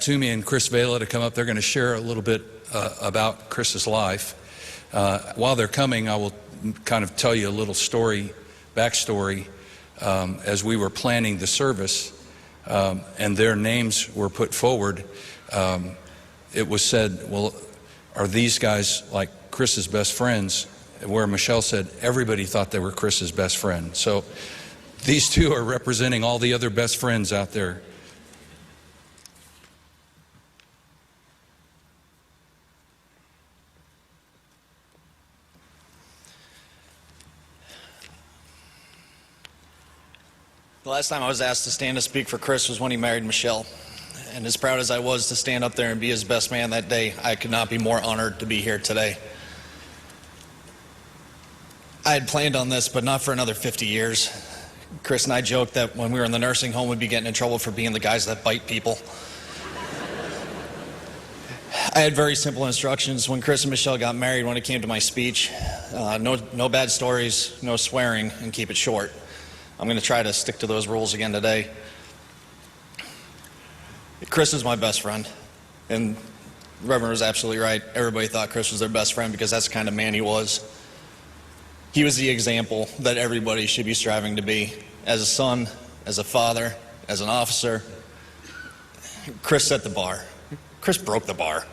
Toomey and Chris Vela to come up. They're going to share a little bit about Chris's life. While they're coming, I will kind of tell you a little backstory. As we were planning the service and their names were put forward, it was said, well, are these guys like Chris's best friends? Where Michelle said everybody thought they were Chris's best friend. So these two are representing all the other best friends out there. The last time I was asked to stand to speak for Chris was when he married Michelle. And as proud as I was to stand up there and be his best man that day, I could not be more honored to be here today. I had planned on this, but not for another 50 years. Chris and I joked that when we were in the nursing home, we'd be getting in trouble for being the guys that bite people. I had very simple instructions when Chris and Michelle got married when it came to my speech. No bad stories, no swearing, and keep it short. I'm going to try to stick to those rules again today. Chris is my best friend, and the Reverend was absolutely right. Everybody thought Chris was their best friend because that's the kind of man he was. He was the example that everybody should be striving to be. As a son, as a father, as an officer. Chris set the bar. Chris broke the bar,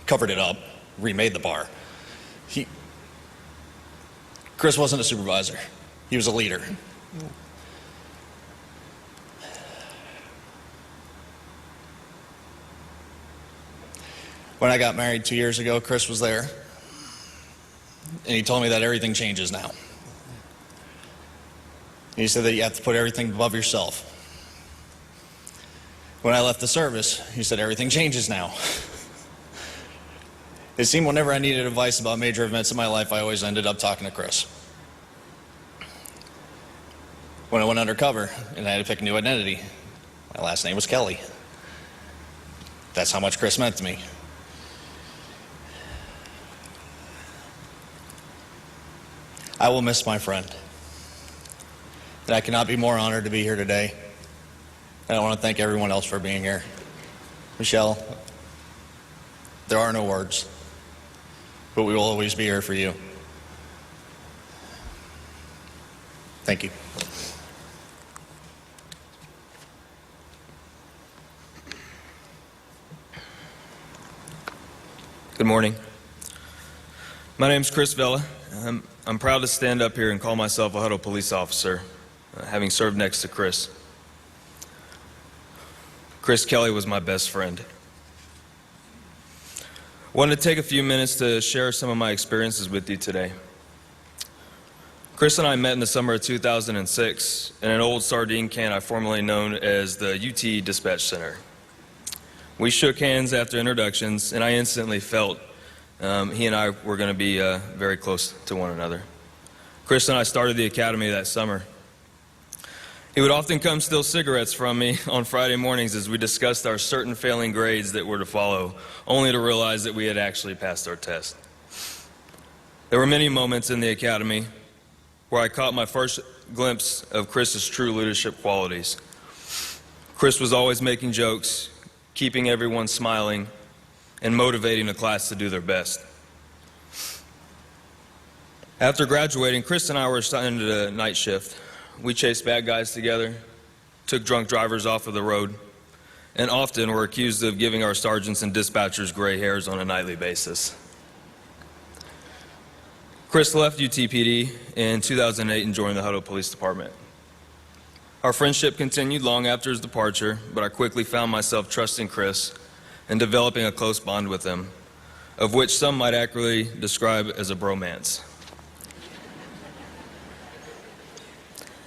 covered it up, remade the bar. Chris wasn't a supervisor. He was a leader. When I got married 2 years ago, Chris was there, and he told me that everything changes now. He said that you have to put everything above yourself. When I left the service, he said everything changes now. It seemed whenever I needed advice about major events in my life, I always ended up talking to Chris. When I went undercover and I had to pick a new identity, my last name was Kelley. That's how much Chris meant to me. I will miss my friend. And I cannot be more honored to be here today. And I want to thank everyone else for being here. Michelle, there are no words, but we will always be here for you. Thank you. Good morning. My name's Chris Vela. I'm proud to stand up here and call myself a Huddle police officer, having served next to Chris. Chris Kelley was my best friend. I wanted to take a few minutes to share some of my experiences with you today. Chris and I met in the summer of 2006 in an old sardine can I formerly known as the UT Dispatch Center. We shook hands after introductions, and I instantly felt he and I were going to be very close to one another. Chris and I started the academy that summer. He would often come steal cigarettes from me on Friday mornings as we discussed our certain failing grades that were to follow, only to realize that we had actually passed our test. There were many moments in the academy where I caught my first glimpse of Chris's true leadership qualities. Chris was always making jokes, keeping everyone smiling, and motivating the class to do their best. After graduating, Chris and I were assigned to a night shift. We chased bad guys together, took drunk drivers off of the road, and often were accused of giving our sergeants and dispatchers gray hairs on a nightly basis. Chris left UTPD in 2008 and joined the Huddle Police Department. Our friendship continued long after his departure, but I quickly found myself trusting Chris and developing a close bond with him, of which some might accurately describe as a bromance.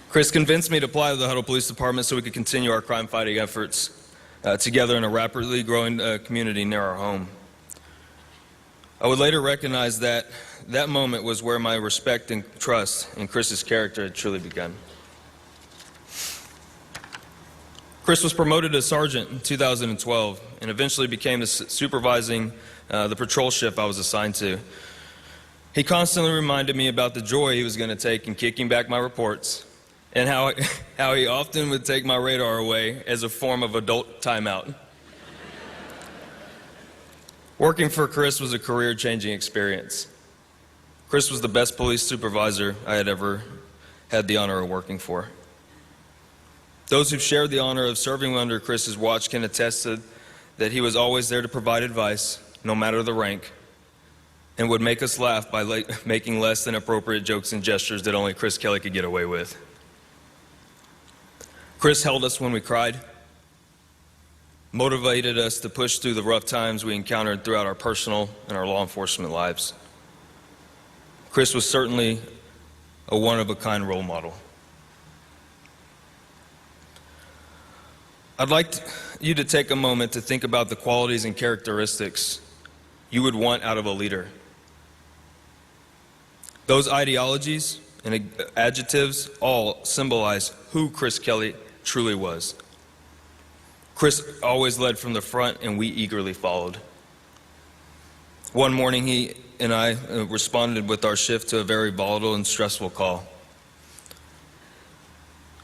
Chris convinced me to apply to the Huddle Police Department so we could continue our crime-fighting efforts together in a rapidly growing community near our home. I would later recognize that that moment was where my respect and trust in Chris's character had truly begun. Chris was promoted to sergeant in 2012 and eventually became supervising the patrol shift I was assigned to. He constantly reminded me about the joy he was going to take in kicking back my reports and how he often would take my radar away as a form of adult timeout. Working for Chris was a career-changing experience. Chris was the best police supervisor I had ever had the honor of working for. Those who've shared the honor of serving under Chris's watch can attest to that he was always there to provide advice, no matter the rank, and would make us laugh by making less than appropriate jokes and gestures that only Chris Kelley could get away with. Chris held us when we cried, motivated us to push through the rough times we encountered throughout our personal and our law enforcement lives. Chris was certainly a one-of-a-kind role model. I'd like you to take a moment to think about the qualities and characteristics you would want out of a leader. Those ideologies and adjectives all symbolize who Chris Kelley truly was. Chris always led from the front, and we eagerly followed. One morning, he and I responded with our shift to a very volatile and stressful call.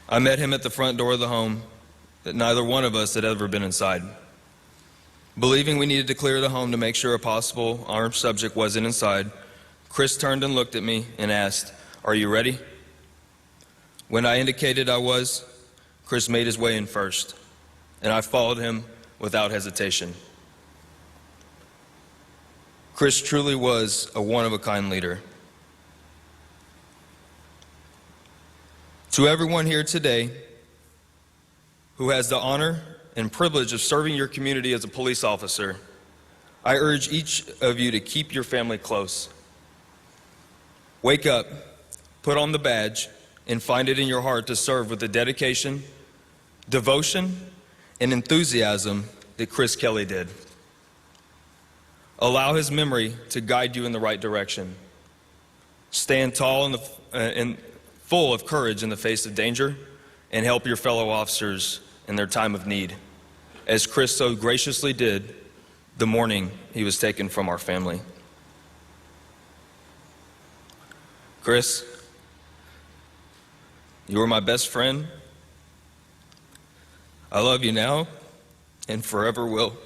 I met him at the front door of the home that neither one of us had ever been inside. Believing we needed to clear the home to make sure a possible armed subject wasn't inside, Chris turned and looked at me and asked, "Are you ready?" When I indicated I was, Chris made his way in first, and I followed him without hesitation. Chris truly was a one-of-a-kind leader. To everyone here today who has the honor and privilege of serving your community as a police officer, I urge each of you to keep your family close. Wake up, put on the badge, and find it in your heart to serve with the dedication, devotion, and enthusiasm that Chris Kelley did. Allow his memory to guide you in the right direction. Stand tall and full of courage in the face of danger, and help your fellow officers in their time of need, as Chris so graciously did the morning he was taken from our family. Chris, you were my best friend. I love you now and forever will.